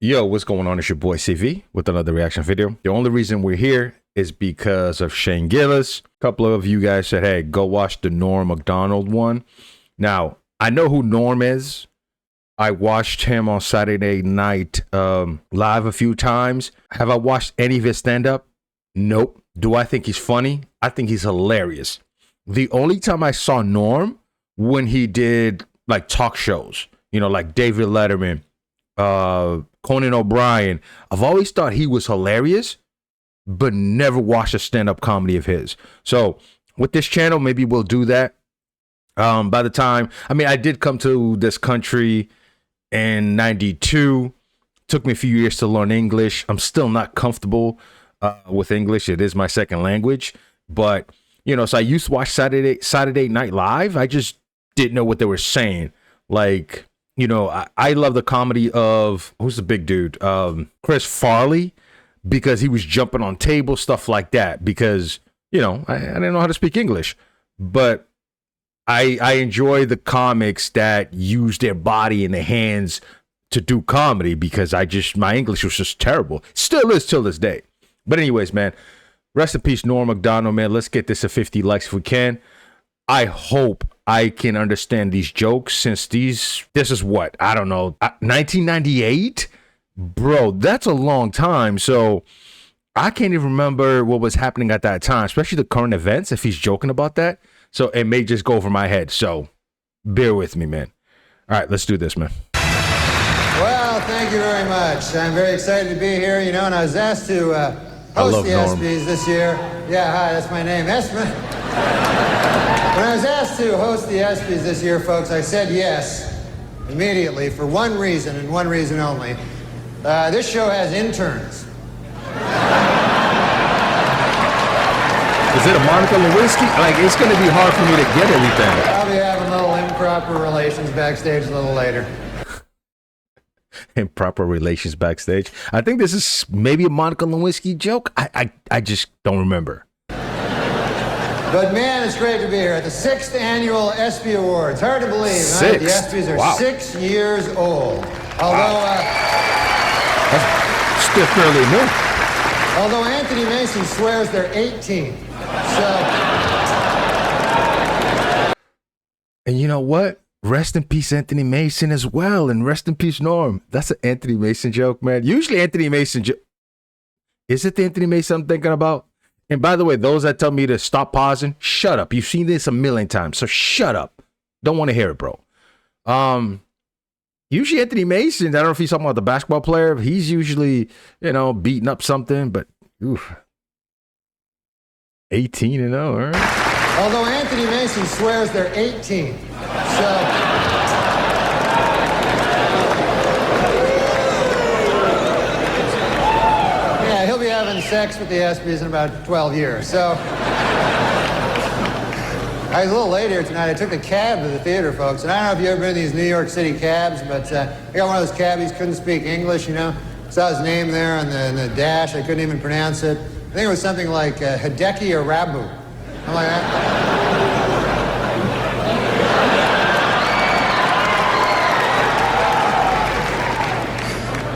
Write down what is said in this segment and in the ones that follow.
Yo, what's going on? It's your boy CV with another reaction video. The only reason we're here is because of Shane Gillis. A couple of you guys said, hey, go watch the Norm MacDonald one. Now, I know who Norm is. I watched him on Saturday Night Live a few times. Have I watched any of his stand-up? Nope. Do I think he's funny? I think he's hilarious. The only time I saw Norm when he did like talk shows, you know, like David Letterman, Conan O'Brien. I've always thought he was hilarious, but never watched a stand-up comedy of his. So with this channel, maybe we'll do that. By the time, I mean, I did come to this country in '92. Took me a few years to learn English. I'm still not comfortable with English. It is my second language, but you know, so I used to watch Saturday Night Live. I just didn't know what they were saying. Like, you know, I love the comedy of, who's the big dude? Chris Farley, because he was jumping on tables, stuff like that. Because, you know, I didn't know how to speak English. But I enjoy the comics that use their body and their hands to do comedy, because my English was just terrible. Still is till this day. But anyways, man, rest in peace, Norm MacDonald, man. Let's get this to 50 likes if we can. I hope I can understand these jokes, since this is what, I don't know, 1998? Bro, that's a long time. So I can't even remember what was happening at that time, especially the current events, if he's joking about that. So it may just go over my head. So bear with me, man. All right, let's do this, man. Well, thank you very much. I'm very excited to be here, you know, and I was asked to host the ESPYs this year. Yeah, hi, that's my name, ESPY. When I was asked to host the ESPYs this year, folks, I said yes immediately for one reason and one reason only. This show has interns. Is it a Monica Lewinsky? Like, it's going to be hard for me to get everything. I'll be having a little improper relations backstage a little later. Improper relations backstage. I think this is maybe a Monica Lewinsky joke. I just don't remember. But man, it's great to be here at the 6th annual ESPY Awards. Hard to believe, huh? The ESPYs are 6 years old. Although, that's still fairly new. Although Anthony Mason swears they're 18. So. And you know what? Rest in peace, Anthony Mason, as well. And rest in peace, Norm. That's an Anthony Mason joke, man. Usually Anthony Mason is it the Anthony Mason I'm thinking about? And by the way, those that tell me to stop pausing, shut up. You've seen this a million times, so shut up. Don't want to hear it, bro. Usually Anthony Mason, I don't know if he's talking about the basketball player. He's usually, you know, beating up something, but oof. 18-0, all right? Although Anthony Mason swears they're 18. So. Yeah, he'll be having sex with the ESPYs in about 12 years. So. I was a little late here tonight. I took the cab to the theater, folks. And I don't know if you've ever been in these New York City cabs, but I got one of those cabbies, couldn't speak English, you know. Saw his name there on the dash. I couldn't even pronounce it. I think it was something like Hideki Arabu. I'm like,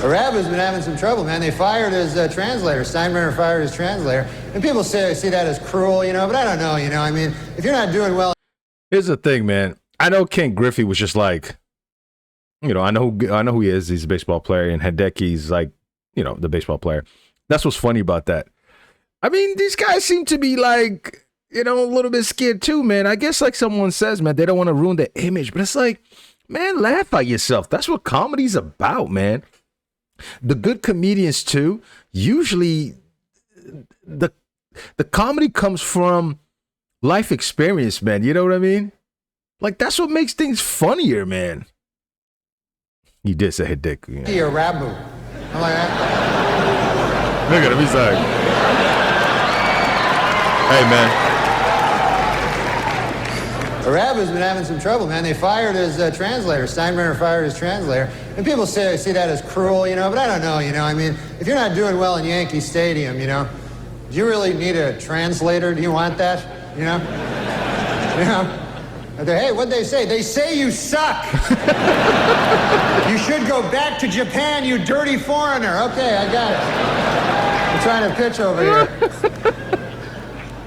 Arabu's been having some trouble, man. They fired his translator. Steinbrenner fired his translator. And people see that as cruel, you know, but I don't know, you know. I mean, if you're not doing well. Here's the thing, man. I know Ken Griffey was just like, you know, I know who he is. He's a baseball player, and Hideki's like, you know, the baseball player. That's what's funny about that. I mean, these guys seem to be like, you know, a little bit scared too, man. I guess like someone says, man, they don't want to ruin their image, but it's like, man, laugh at yourself. That's what comedy's about, man. The good comedians too, usually the comedy comes from life experience, man. You know what I mean? Like, that's what makes things funnier, man. He did say Hideki. Yeah. Rabu. I'm like, look at him, he's like, hey, man. Arabu's been having some trouble, man. They fired his translator. Steinbrenner fired his translator. And people see that as cruel, you know, but I don't know, you know. I mean, if you're not doing well in Yankee Stadium, you know, do you really need a translator? Do you want that, you know? You know? Hey, what'd they say? They say you suck! You should go back to Japan, you dirty foreigner. Okay, I got it. I'm trying to pitch over here.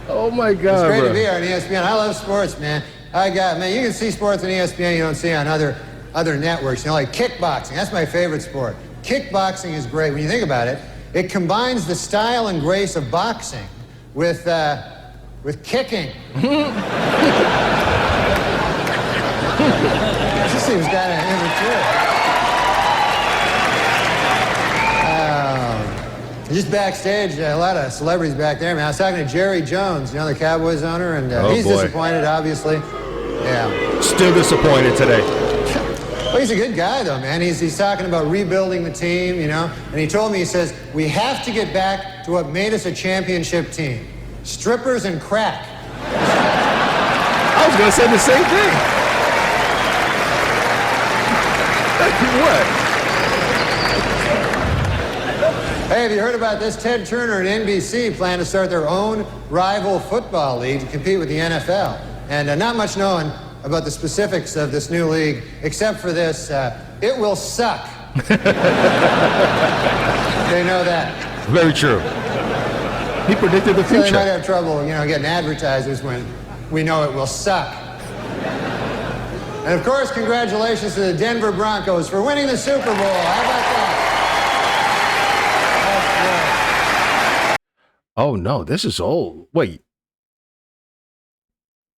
Oh my God, it's great bro. to be here on ESPN. I love sports, man. Man, you can see sports on ESPN you don't see on other networks. You know, like kickboxing. That's my favorite sport. Kickboxing is great. When you think about it, it combines the style and grace of boxing with kicking. It just seems kind of immature. Just backstage, a lot of celebrities back there, man. I was talking to Jerry Jones, you know, the Cowboys owner, and he's disappointed, obviously. Yeah. Still disappointed today. Well, he's a good guy, though, man. He's talking about rebuilding the team, you know. And he told me, he says, we have to get back to what made us a championship team. Strippers and crack. I was going to say the same thing. What? Hey, have you heard about this? Ted Turner and NBC plan to start their own rival football league to compete with the NFL. And not much known about the specifics of this new league, except for this, it will suck. They know that. Very true. He predicted the future. So they might have trouble, you know, getting advertisers when we know it will suck. And of course, congratulations to the Denver Broncos for winning the Super Bowl. How about that? Oh no, this is old. Wait.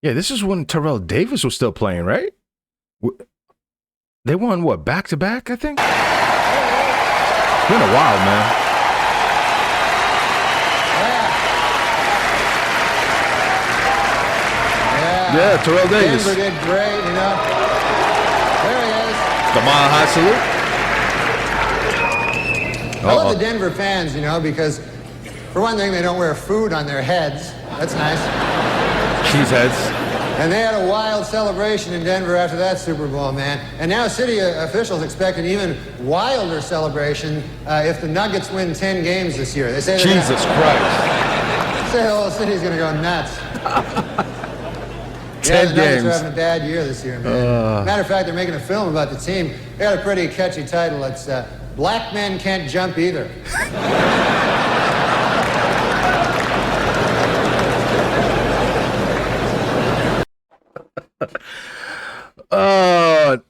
Yeah, this is when Terrell Davis was still playing, right? They won what, back-to-back, I think? It's been a while, man. Yeah, Terrell Davis. Denver did great, you know. There he is. The Mile High salute. I love the Denver fans, you know, because for one thing, they don't wear food on their heads. That's nice. Cheese heads. And they had a wild celebration in Denver after that Super Bowl, man. And now city officials expect an even wilder celebration if the Nuggets win 10 games this year. They say Jesus Christ. They say the whole city's going to go nuts. 10 the Nuggets games. are having a bad year this year, man. Matter of fact, they're making a film about the team. They got a pretty catchy title. It's Black Men Can't Jump Either.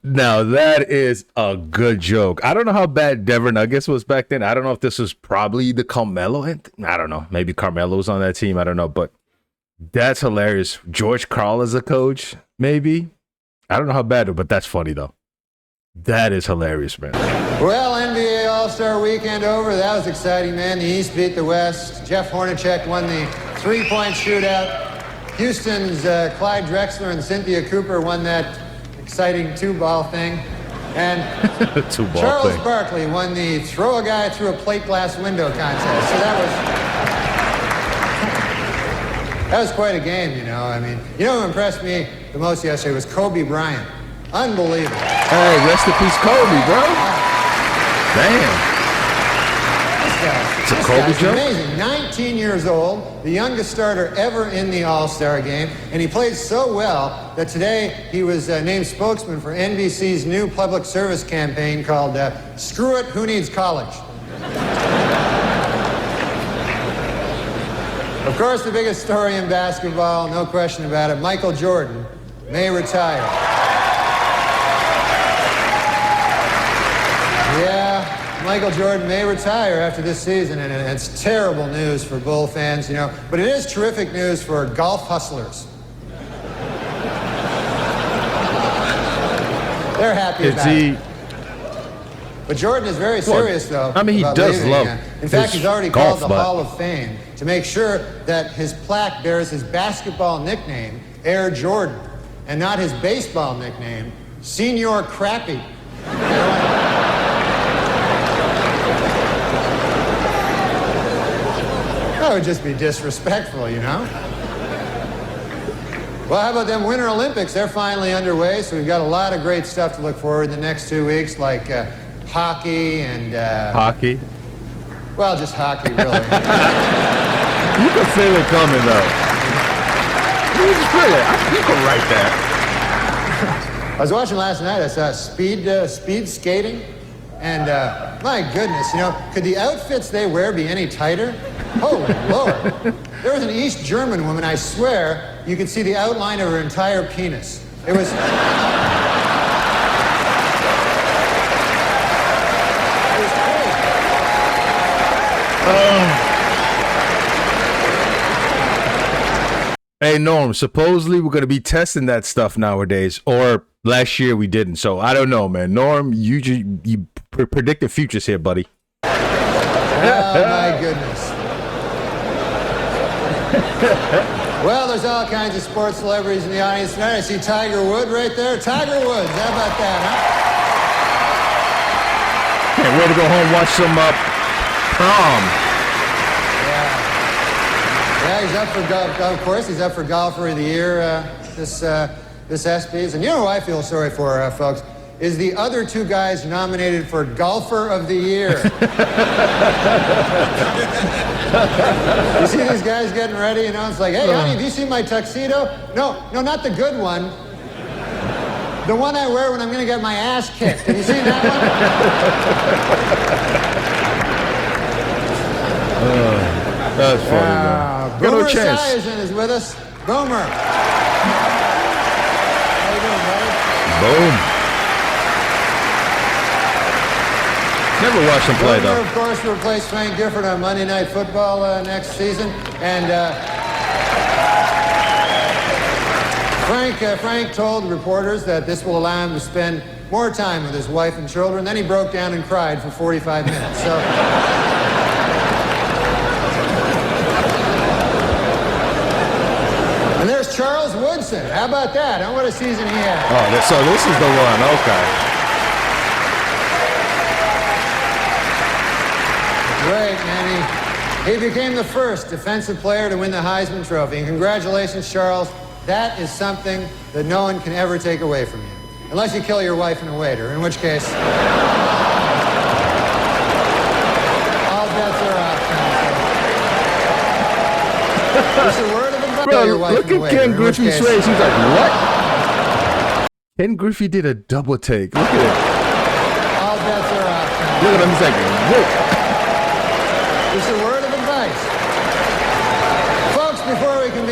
Now that is a good joke. I don't know how bad Denver Nuggets was back then. I don't know if this was probably the Carmelo. I don't know. Maybe Carmelo was on that team. I don't know. But that's hilarious. George Karl as a coach, maybe. I don't know how bad, but that's funny, though. That is hilarious, man. Well, NBA All-Star Weekend over. That was exciting, man. The East beat the West. Jeff Hornacek won the three-point shootout. Houston's Clyde Drexler and Cynthia Cooper won that exciting two-ball thing. And Charles Barkley won the throw a guy through a plate glass window contest. So that was quite a game, you know. I mean, you know who impressed me the most yesterday was Kobe Bryant. Unbelievable. Hey, rest in peace, Kobe, bro. Damn. It's a Kobe joke? Amazing. 19 years old, the youngest starter ever in the All-Star game, and he played so well that today he was named spokesman for NBC's new public service campaign called Screw It, Who Needs College? Of course, the biggest story in basketball, no question about it, Michael Jordan may retire. Yeah, Michael Jordan may retire after this season, and it's terrible news for Bull fans, you know, but it is terrific news for golf hustlers. They're happy about it. But Jordan is very serious, though. I mean, he does love In fact, he's already called the but Hall of Fame to make sure that his plaque bears his basketball nickname, Air Jordan, and not his baseball nickname, Senior Crappy. That would just be disrespectful, you know? Well, how about them Winter Olympics? They're finally underway, so we've got a lot of great stuff to look forward to the next 2 weeks, like hockey and... Hockey? Well, just hockey, really. You can feel it coming, though. You can feel it. You can write that. I was watching last night. I saw speed skating, and my goodness, you know, could the outfits they wear be any tighter? Holy Lord! There was an East German woman. I swear, you could see the outline of her entire penis. It was. Hey, Norm, supposedly we're going to be testing that stuff nowadays, or last year we didn't, so I don't know, man. Norm, you predict the futures here, buddy. Oh, my goodness. Well, there's all kinds of sports celebrities in the audience tonight. I see Tiger Woods right there. Tiger Woods, how about that, huh? Can't wait to go home and watch some prom. Yeah, he's up for golf. Of course, he's up for Golfer of the Year. This ESPYs, and you know who I feel sorry for, folks, is the other two guys nominated for Golfer of the Year. You see these guys getting ready, you know? It's like, hey, honey, have you seen my tuxedo? No, not the good one. The one I wear when I'm going to get my ass kicked. Have you seen that one? That's funny, man. Boomer Esiason is with us. Boomer. How you doing, buddy? Boom. Never watched him play, Boomer, though. of course, will replace Frank Gifford on Monday Night Football next season. And Frank told reporters that this will allow him to spend more time with his wife and children. Then he broke down and cried for 45 minutes. So... And there's Charles Woodson. How about that? What a season he had. Oh, so this is the one. Okay. Great, man. He became the first defensive player to win the Heisman Trophy. And congratulations, Charles. That is something that no one can ever take away from you. Unless you kill your wife and a waiter, in which case... all bets are off. Just a word of advice. Bro, look at Ken Griffey's face. He's like, what? Ken Griffey did a double take. Look at it. All bets are off. Look at him. He's like, whoa. Just a word of advice. Folks, before we can...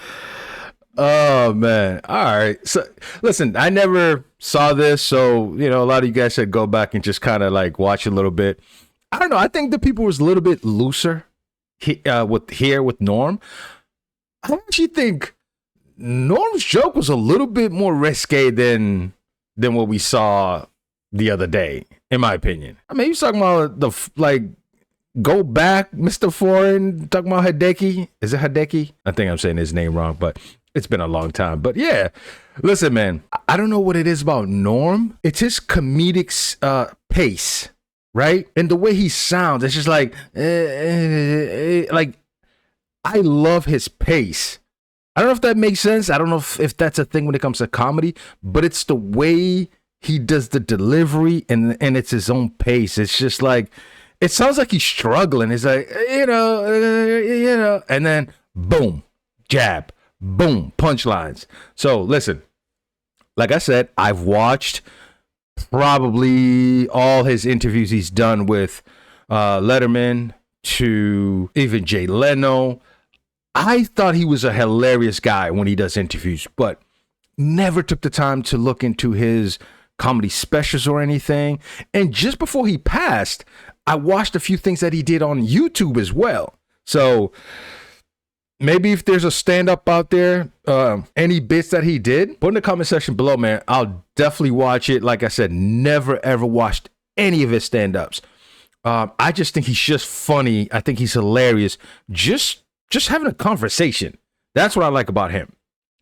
Oh, man. All right. So, listen, I never saw this, so, you know, a lot of you guys said go back and just kind of, like, watch a little bit. I don't know. I think the people was a little bit looser with Norm. I actually think Norm's joke was a little bit more risque than what we saw the other day, in my opinion. I mean, he was talking about go back, Mr. Foreign, talking about Hideki. Is it Hideki? I think I'm saying his name wrong, but it's been a long time. But yeah, listen, man, I don't know what it is about Norm. It's his comedic pace, right? And the way he sounds, it's just like I love his pace. I don't know if that makes sense. I don't know if that's a thing when it comes to comedy, but it's the way he does the delivery and it's his own pace. It's just like, it sounds like he's struggling. It's like, you know, and then boom, jab, boom, punchlines. So listen, like I said, I've watched probably all his interviews he's done with Letterman to even Jay Leno. I thought he was a hilarious guy when he does interviews, but never took the time to look into his comedy specials or anything. And just before he passed, I watched a few things that he did on YouTube as well. So maybe if there's a stand-up out there, any bits that he did, put in the comment section below, man. I'll definitely watch it. Like I said, never ever watched any of his stand-ups. I just think he's just funny. I think he's hilarious. Just having a conversation. That's what I like about him.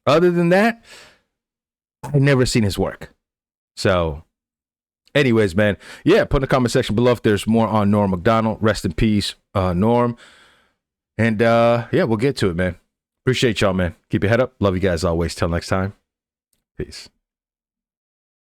Other than that, I've never seen his work. So anyways, man, yeah, put in the comment section below if there's more on Norm MacDonald. Rest in peace, Norm. And yeah, we'll get to it, man. Appreciate y'all, man. Keep your head up. Love you guys always. Till next time. Peace.